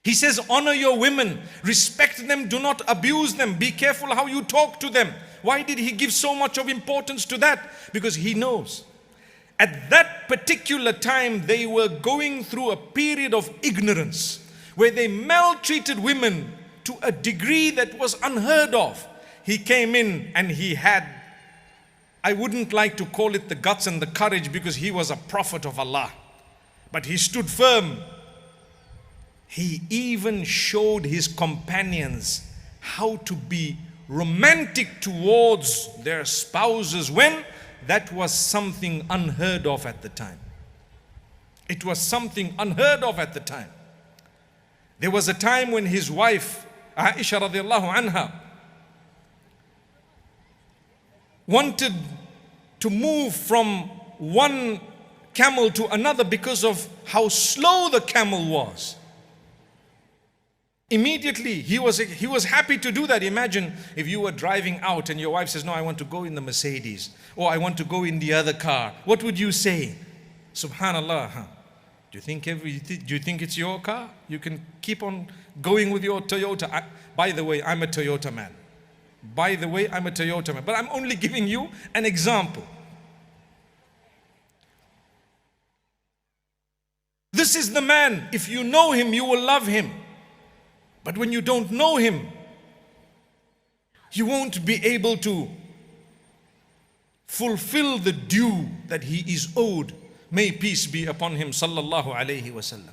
He says, honor your women, respect them, do not abuse them, be careful how you talk to them. Why did he give so much of importance to that? Because he knows at that particular time they were going through a period of ignorance where they maltreated women to a degree that was unheard of. He came in and he had, I wouldn't like to call it the guts and the courage because he was a prophet of Allah, but he stood firm. He even showed his companions how to be romantic towards their spouses when that was something unheard of at the time. It was something unheard of at the time. There was a time when his wife, Aisha radiallahu anha, wanted to move from one camel to another because of how slow the camel was. Immediately, he was happy to do that. Imagine if you were driving out and your wife says, no, I want to go in the Mercedes, or I want to go in the other car. What would you say? Subhanallah, huh? Do you think it's your car? You can keep on going with your Toyota. By the way, I'm a Toyota man. By the way, I'm a Toyota man. But I'm only giving you an example. This is the man. If you know him, you will love him. But when you don't know him, you won't be able to fulfill the due that he is owed. May peace be upon him, sallallahu alayhi wasallam.